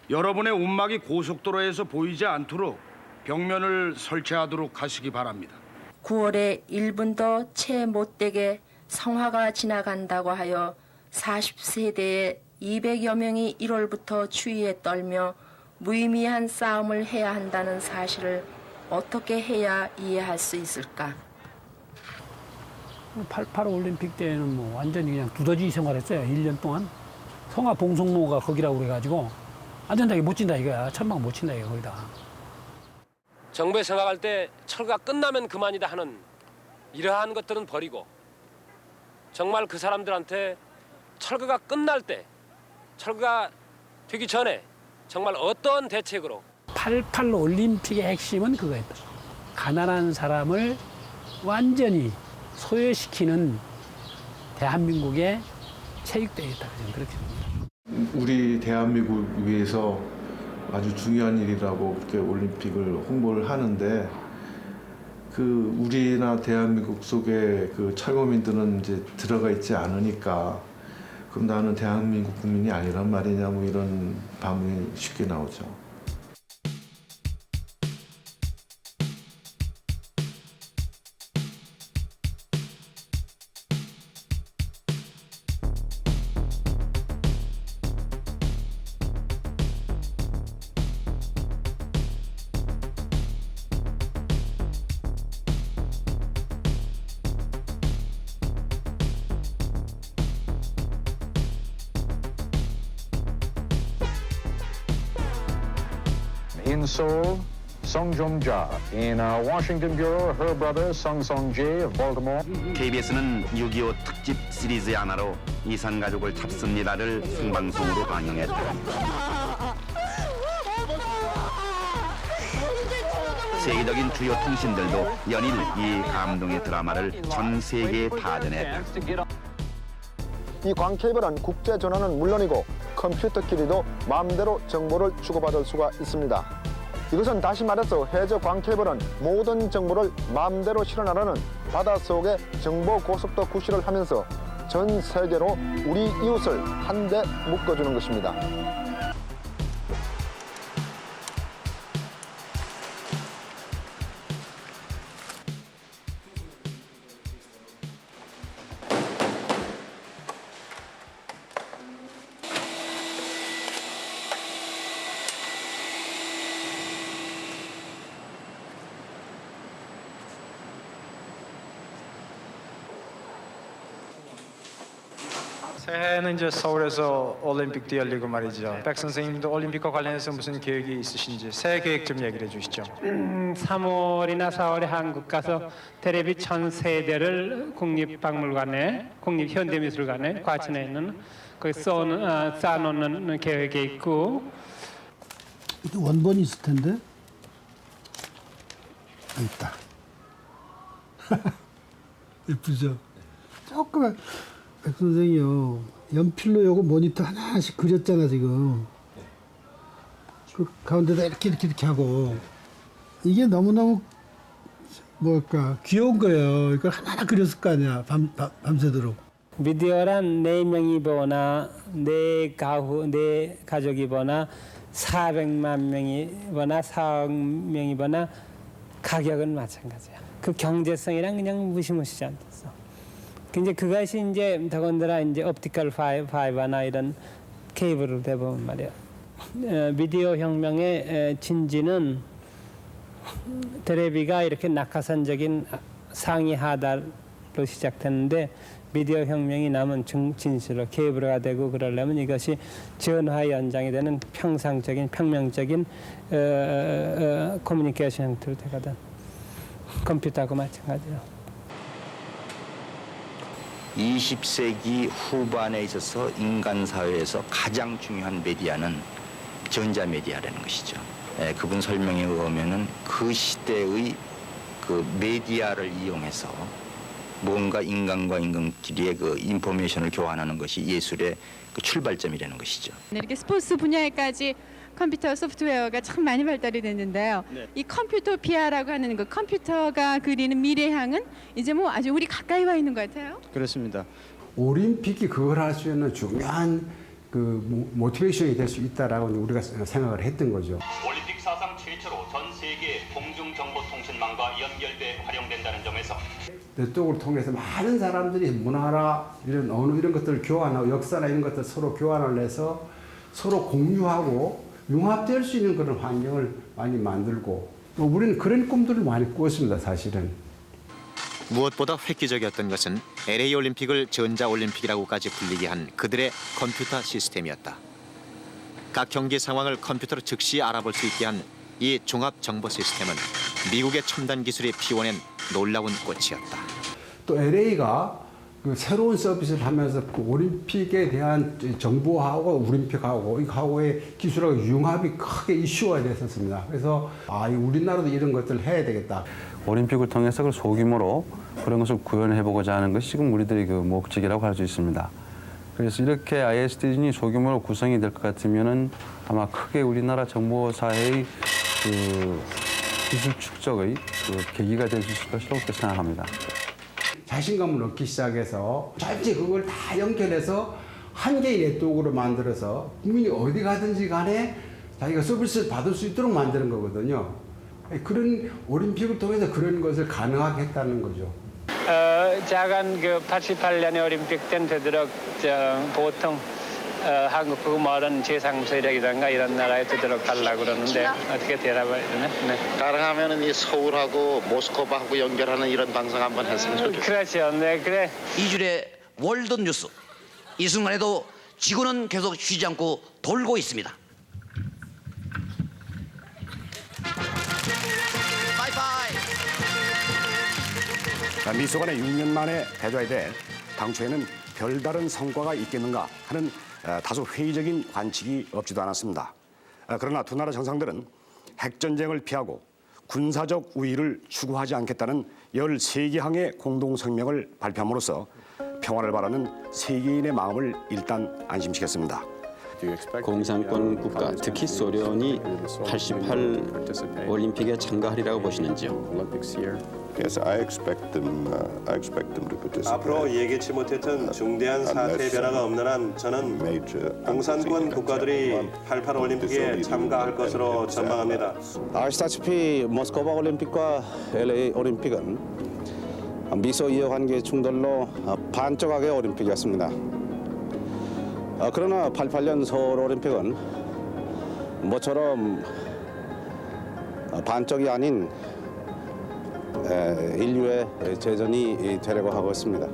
여러분의 움막이 고속도로에서 보이지 않도록 벽면을 설치하도록 하시기 바랍니다. 9월에 1분도 채 못되게 성화가 지나간다고 하여 40세대의 200여 명이 1월부터 추위에 떨며 무의미한 싸움을 해야 한다는 사실을 어떻게 해야 이해할 수 있을까? 88 올림픽 때는 뭐 완전히 그냥 두더지 생활했어요. 1년 동안. 성화 봉송로가 거기라고 그래가지고 안 된다, 못 친다 이거야. 천막 못 친다 이거 거기다. 정부에 생각할 때 철거가 끝나면 그만이다 하는 이러한 것들은 버리고 정말 그 사람들한테 철거가 끝날 때, 철거가 되기 전에 정말 어떤 대책으로 88 올림픽의 핵심은 그거였다. 가난한 사람을 완전히 소외시키는 대한민국의 체육대회였다. 그렇게 봅니다. 우리 대한민국 위해서 아주 중요한 일이라고 그렇게 올림픽을 홍보를 하는데 그 우리나 대한민국 속에 그 철거민들은 이제 들어가 있지 않으니까 그럼 나는 대한민국 국민이 아니란 말이냐 뭐 이런 반문이 쉽게 나오죠. In Seoul, Song Jong-ja. In Washington Bureau, her brother Song Song-jae of Baltimore. KBS는 6.25 특집 시리즈의 하나로 이산 가족을 잡습니다를 생방송으로 방영했다. 세계적인 주요 통신들도 연일 이 감동의 드라마를 전 세계에 파전했다. 이 광케이블은 국제 전화는 물론이고 컴퓨터끼리도 마음대로 정보를 주고받을 수가 있습니다. 이것은 다시 말해서 해저 광케이블은 모든 정보를 마음대로 실어나르는 바닷속의 정보 고속도 구실을 하면서 전 세계로 우리 이웃을 한데 묶어주는 것입니다. 새해에는 이제 서울에서 올림픽도 열리고 말이죠. 백 선생님도 올림픽과 관련해서 무슨 계획이 있으신지 새해 계획 좀 얘기를 해주시죠. 3월이나 4월에 한국 가서 테레비 전 세대를 국립박물관에, 국립현대미술관에 과천에 있는 거기 쌓아놓는 계획이 있고. 원본이 있을 텐데. 있다. 예쁘죠? 조금만. 백 선생이요, 연필로 요거 모니터 하나씩 그렸잖아 지금. 그 가운데다 이렇게 하고 이게 너무너무 뭐랄까 귀여운 거예요. 이걸 하나하나 그렸을 거 아니야 밤새도록. 비디오란 내 명이 보나 내 가족이 보나 400만 명이 보나 4억 명이 보나 가격은 마찬가지야. 그 경제성이랑 그냥 무시무시지 않겠어. 이제 그것이 이제 더군다나 이제 옵티컬 파이버나 이런 케이블을 대보면 말이야. 비디오 혁명의 진지는 테레비가 이렇게 낙하산적인 상위 하단으로 시작됐는데 비디오 혁명이 남은 진실로 케이블화가 되고 그러려면 이것이 전화 연장이 되는 평상적인 평면적인 커뮤니케이션 형태로 되거든. 컴퓨터하고 마찬가지로. 20세기 후반에 있어서 인간 사회에서 가장 중요한 메디아는 전자메디아라는 것이죠. 그분 설명에 의하면은 그 시대의 그 메디아를 이용해서 뭔가 인간과 인간끼리의 그 인포메이션을 교환하는 것이 예술의 그 출발점이라는 것이죠. 이렇게 스포츠 분야에까지 컴퓨터 소프트웨어가 참 많이 발달이 됐는데요. 이 컴퓨터피아라고 하는 그 컴퓨터가 그리는 미래향은 이제 뭐 아주 우리 가까이 와 있는 것 같아요. 그렇습니다. 올림픽이 그걸 할 수 있는 중요한 그 모티베이션이 될 수 있다라고 우리가 생각을 했던 거죠. 올림픽 사상 최초로 전 세계 공중정보통신망과 연결돼 활용된다는 점에서 네트워크를 통해서 많은 사람들이 문화나 이런 언어 이런 것들을 교환하고 역사나 이런 것들 서로 교환을 해서 서로 공유하고 융합될 수 있는 그런 환경을 많이 만들고 우리는 그런 꿈들을 많이 꾸었습니다. 사실은. 무엇보다 획기적이었던 것은 LA 올림픽을 전자올림픽이라고까지 불리게 한 그들의 컴퓨터 시스템이었다. 각 경기 상황을 컴퓨터로 즉시 알아볼 수 있게 한 이 종합 정보 시스템은 미국의 첨단 기술이 피워낸 놀라운 꽃이었다. 또 LA가 그 새로운 서비스를 하면서 그 올림픽에 대한 정보하고 올림픽하고 이하고의 기술하고 융합이 크게 이슈가 됐었습니다. 그래서 우리나라도 이런 것들을 해야 되겠다. 올림픽을 통해서 그 소규모로 그런 것을 구현해 보고자 하는 것이 지금 우리들의 그 목적이라고 할 수 있습니다. 그래서 이렇게 ISDN이 소규모로 구성이 될 것 같으면은 아마 크게 우리나라 정보 사회의 그 기술 축적의 그 계기가 될 수 있을 것이라고 생각합니다. 자신감을 얻기 시작해서 전체 그걸 다 연결해서 한 개의 네트워크로 만들어서 국민이 어디 가든지 간에 자기가 서비스를 받을 수 있도록 만드는 거거든요. 그런 올림픽을 통해서 그런 것을 가능하게 했다는 거죠. 작은 그 88년에 올림픽 때는 되도록 보통 한국 그 모든 제3세력이든가 이런 나라에 되도록 가려고 그러는데 어떻게 대답을 해야 되나? 가능하면 이 서울하고 모스크바하고 연결하는 이런 방송 한번 했으면 좋겠어요. 그렇죠. 네, 그래. 이주의 월드 뉴스. 이 순간에도 지구는 계속 쉬지 않고 돌고 있습니다. 미소관의 6년 만에 대조해야 될 당초에는 별다른 성과가 있겠는가 하는 다소 회의적인 관측이 없지도 않았습니다. 그러나 두 나라 정상들은 핵전쟁을 피하고 군사적 우위를 추구하지 않겠다는 13개항의 공동성명을 발표함으로써 평화를 바라는 세계인의 마음을 일단 안심시켰습니다. 공산권 국가, 특히 소련이 88 올림픽에 참가하리라고 보시는지요? Yes, I expect them to participate. 앞으로 예기치 못했던 중대한 사태의 변화가 없는 한 저는 공산권 국가들이 88 올림픽에 참가할 것으로 전망합니다. 아시다시피 모스크바 올림픽과 LA 올림픽은 미소 이해관계 충돌로 반쪽하게 올림픽이었습니다. 그러나 88년 서울 올림픽은 모처럼 반쪽이 아닌 인류의 재전이 되려고 하고 있습니다.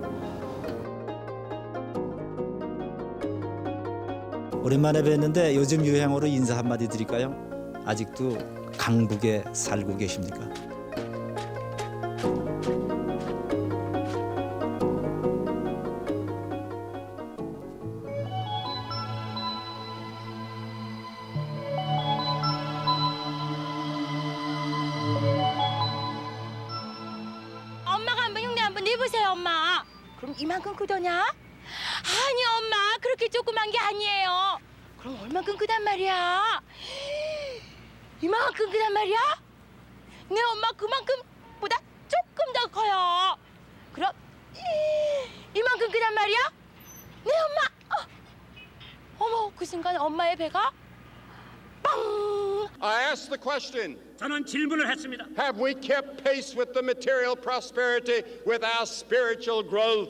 오랜만에 뵀는데 요즘 유행어로 인사 한마디 드릴까요? 아직도 강북에 살고 계십니까? 해보세요, 엄마. 그럼 이만큼 크더냐? 아니, 엄마. 그렇게 조그만 게 아니에요. 그럼 얼만큼 크단 말이야? 이만큼 크단 말이야? 내 엄마 그만큼보다 조금 더 커요. 그럼 이만큼 크단 말이야? 순간 엄마의 배가 빵! I asked the question. 저는 질문을 했습니다. Have we kept pace with the material prosperity with our spiritual growth?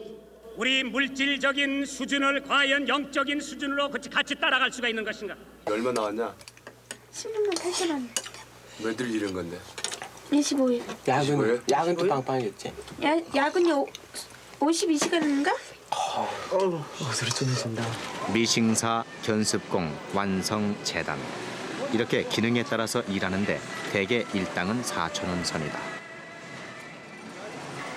우리 물질적인 수준을 과연 영적인 수준으로 같이 따라갈 수가 있는 것인가? 얼마 나왔냐? 16만 8천 원. 몇일 잃은 건데? 25일. 야근 또 빵빵했지? 야근이 52시간인가? 소리 좀 내신다. 미싱사, 견습공, 완성, 재단 이렇게 기능에 따라서 일하는데 대개 일당은 4,000원 선이다.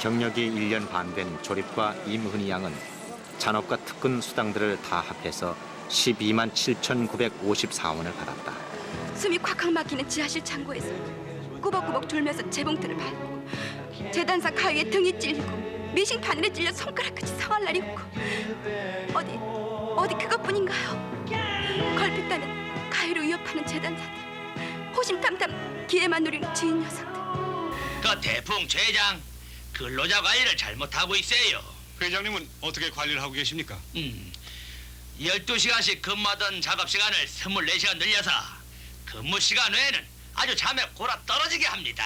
경력이 1년 반 된 조립과 임흔희 양은 잔업과 특근 수당들을 다 합해서 12만 7,954원을 받았다. 숨이 콱콱 막히는 지하실 창고에서 꾸벅꾸벅 졸면서 재봉틀을 밟고 재단사 가위에 등이 찔리고 미싱 바늘에 찔려 손가락 끝이 상할 날이 있고 어디 그것뿐인가요? 걸핏다는 가위로 위협하는 재단사들, 호심탐탐 기회만 누리는 지인 녀석들. 그 대풍 최장 근로자 관리를 잘못하고 있어요. 회장님은 어떻게 관리를 하고 계십니까? 12시간씩 근무하던 작업 시간을 24시간 늘려서 근무 시간 외에는 아주 잠에 골아 떨어지게 합니다.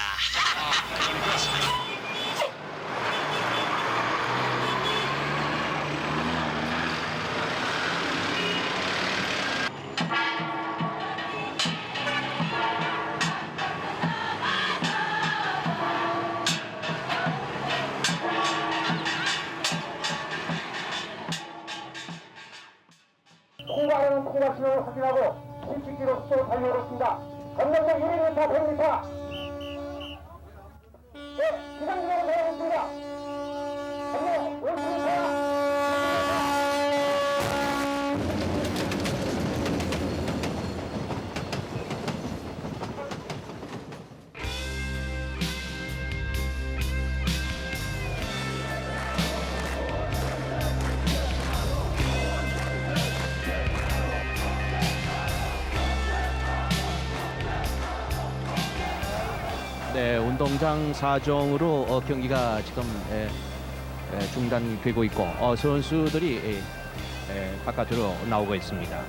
통과하는 통과 신호를 확인하고 신식기로 속도를 달려오겠습니다. 전방에 1m, 100m. 네, 기상기로 내려오겠습니다. 전방 50m. 네, 운동장 사정으로 경기가 지금 중단되고 있고 선수들이 바깥으로 나오고 있습니다.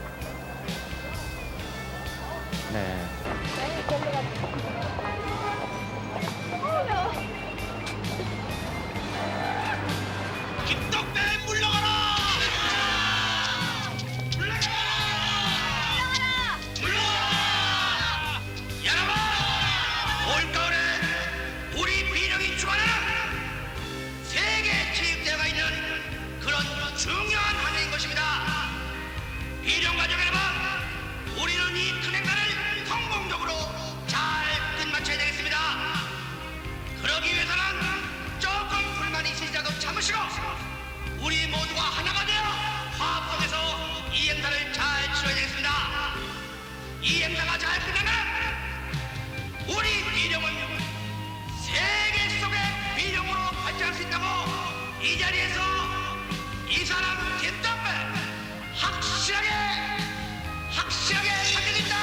네. 김덕배 물러가라! 물러가라! 여러분! 올가을에 우리 비령이 주관하는 세계 체육대회가 있는 그런 중요한 한 해인 것입니다. 비령 가족 여러분, 우리는 이 큰 행사를 성공적으로 잘 끝마쳐야 되겠습니다. 그러기 위해서는 조금 불만이 있으시라도 참으시고 우리 모두가 하나가 되어 화합 속에서 이 행사를 잘 치러야 되겠습니다. 이 행사가 잘 끝나면 우리 비령은 세계 속의 비령으로 발전할 수 있다고 이 자리에서 이 사람 김덕배 확실하게 밝혀진다.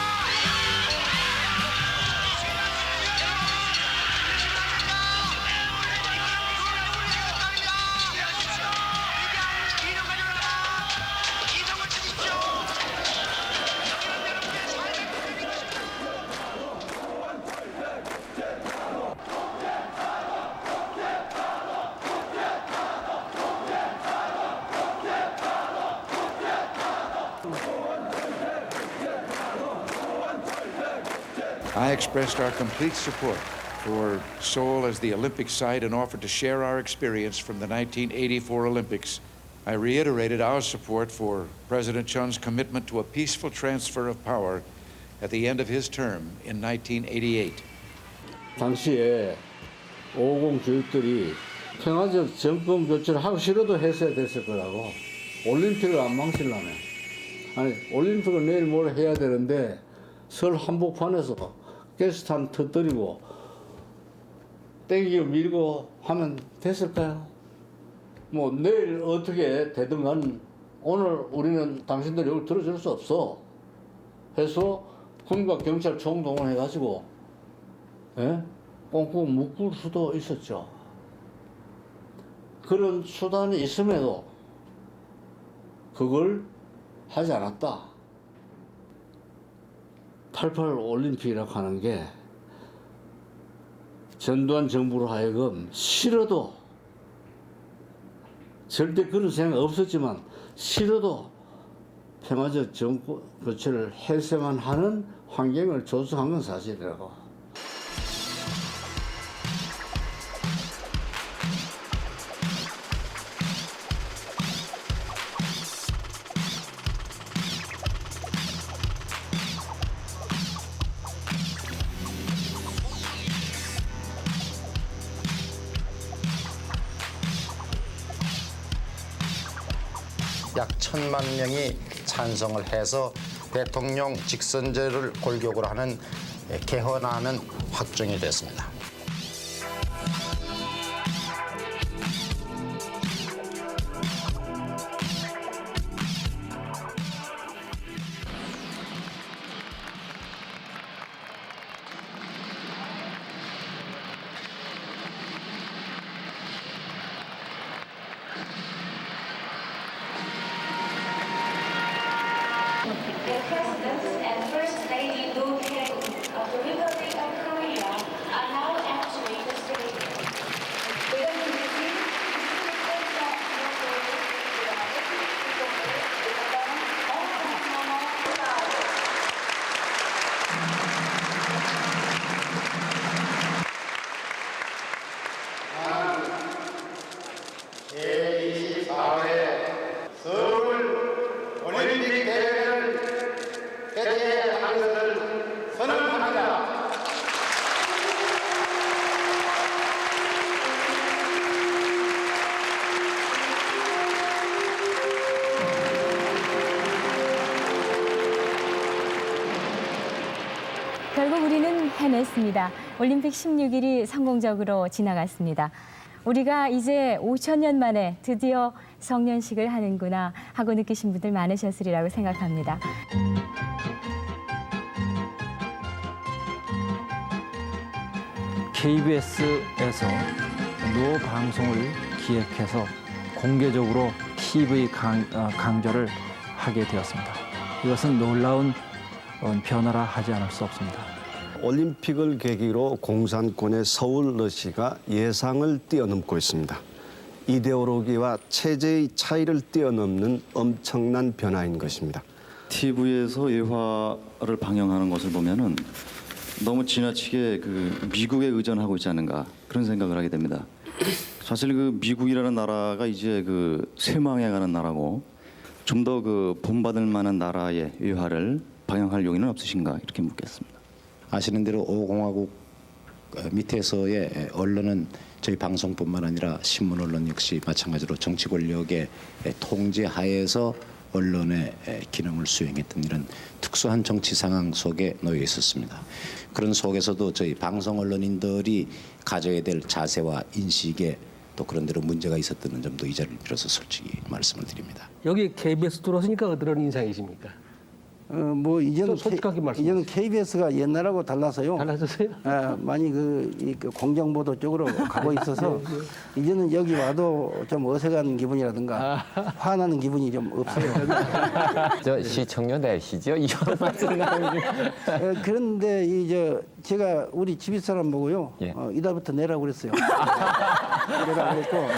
I expressed our complete support for Seoul as the Olympic site and offered to share our experience from the 1984 Olympics. I reiterated our support for President Chun's commitment to a peaceful transfer of power at the end of his term in 1988. 당시에 550 교육들이 평화적 정권 교체를 하기 싫어도 했어야 됐을 거라고. 올림픽을 안 망치려면. 아니, 올림픽을 내일 모레 해야 되는데 서울 한복판에서 가스탄 터뜨리고 땡기고 밀고 하면 됐을까요? 뭐 내일 어떻게 되든 간 오늘 우리는 당신들 여기 들어줄 수 없어 해서 군과 경찰 총동원해가지고 꽁꽁 묶을 수도 있었죠. 그런 수단이 있음에도 그걸 하지 않았다. 88 올림픽이라고 하는 게 전두환 정부로 하여금 싫어도 절대 그런 생각 없었지만 싫어도 평화적 정권 교체를 해서만 하는 환경을 조성한 건 사실이라고. 약 1,000만 명이 찬성을 해서 대통령 직선제를 골격으로 하는 개헌안은 확정이 됐습니다. The President and First Lady Do Hyun of the Republic of Korea are now entering the stadium. They will be received 제24회 서울 올림픽 대회를 개최하는 것을 선언합니다. 결국 우리는 해냈습니다. 올림픽 16일이 성공적으로 지나갔습니다. 우리가 이제 5,000년 만에 드디어 성년식을 하는구나 하고 느끼신 분들 많으셨으리라고 생각합니다. KBS에서 노 방송을 기획해서 공개적으로 TV 강좌를 하게 되었습니다. 이것은 놀라운 변화라 하지 않을 수 없습니다. 올림픽을 계기로 공산권의 서울러시가 예상을 뛰어넘고 있습니다. 이데올로기와 체제의 차이를 뛰어넘는 엄청난 변화인 것입니다. TV에서 예화를 방영하는 것을 보면은 너무 지나치게 미국에 의존하고 있지 않은가 그런 생각을 하게 됩니다. 사실 미국이라는 나라가 이제 쇠망해가는 나라고 좀 더 본받을 만한 나라의 예화를 방영할 용의는 없으신가 이렇게 묻겠습니다. 아시는 대로 5공화국 밑에서의 언론은 저희 방송뿐만 아니라 신문 언론 역시 마찬가지로 정치 권력의 통제 하에서 언론의 기능을 수행했던 이런 특수한 정치 상황 속에 놓여 있었습니다. 그런 속에서도 저희 방송 언론인들이 가져야 될 자세와 인식에 또 그런 대로 문제가 있었다는 점도 이 자리를 빌어서 솔직히 말씀을 드립니다. 여기 KBS 들어왔으니까 어떤 인상이십니까? 뭐 이제는 솔직하게 이제는 KBS가 옛날하고 달라서요. 달라졌어요? 많이 공정보도 쪽으로 가고 있어서 이제는 여기 와도 좀 어색한 기분이라든가 화나는 기분이 좀 없어요. 저 시청료 내시죠? 이런 말씀 나오죠. 그런데 제가 우리 집사람 보고요. 이달부터 내라고 그랬어요. 내라고 그랬고.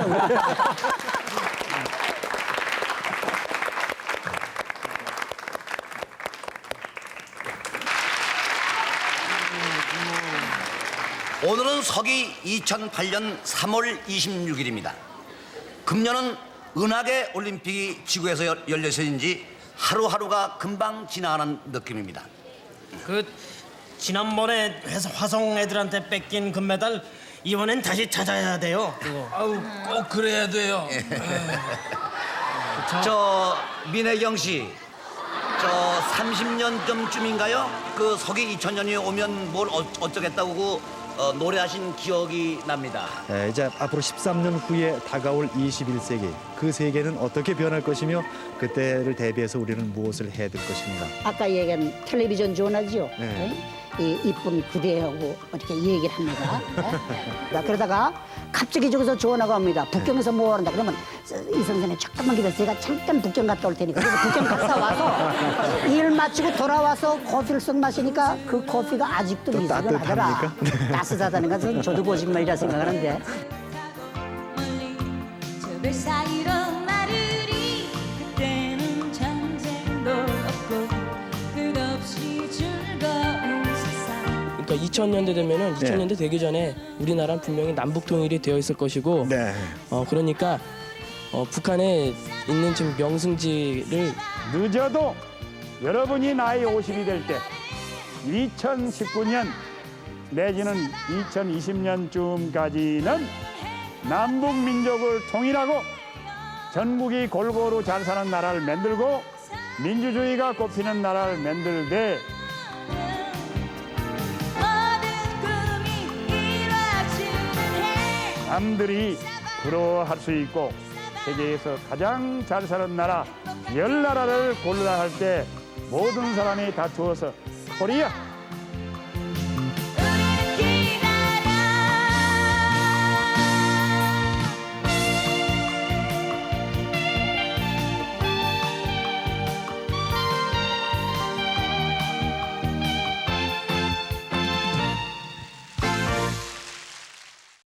오늘은 서기 2008년 3월 26일입니다. 금년은 은하계 올림픽이 지구에서 열려서인지 하루하루가 금방 지나가는 느낌입니다. 지난번에 화성 애들한테 뺏긴 금메달 이번엔 다시 찾아야 돼요. 아우 꼭 그래야 돼요. 저 민혜경 씨, 저 30년 전쯤인가요? 서기 2000년이 오면 뭘 어쩌겠다고 노래하신 기억이 납니다. 이제 앞으로 13년 후에 다가올 21세기 그 세계는 어떻게 변할 것이며 그때를 대비해서 우리는 무엇을 해야 될 것인가. 아까 얘기한 텔레비전 전화지요. 네. 이 이쁜 그대하고 이렇게 얘기를 합니다. 네? 그러다가 갑자기 저기서 전화가 옵니다. 북경에서 뭐 한다. 그러면 이 선생님 잠깐만 기다려서 제가 잠깐 북경 갔다 올 테니까. 그래서 북경 갔다 와서 일 마치고 돌아와서 커피를 쓱 마시니까 그 커피가 아직도 미석은 하더라. 따뜻하다는 것은 저도 거짓말이라 생각하는데. 저별 사이로 나르리 그때는 전쟁도 없고 끝없이 즐거운 세상. 그러니까 2000년대 되면은 2000년대 되기 전에 우리나라는 분명히 남북 통일이 되어 있을 것이고 그러니까 북한에 있는 지금 명승지를 늦어도 여러분이 나이 50이 될 때 2019년 내지는 2020년쯤까지는 남북 민족을 통일하고 전국이 골고루 잘 사는 나라를 만들고 민주주의가 꽃피는 나라를 만들되 남들이 부러워할 수 있고 세계에서 가장 잘 사는 나라 10나라를 골라야 할 때 모든 사람이 다 주어서 코리아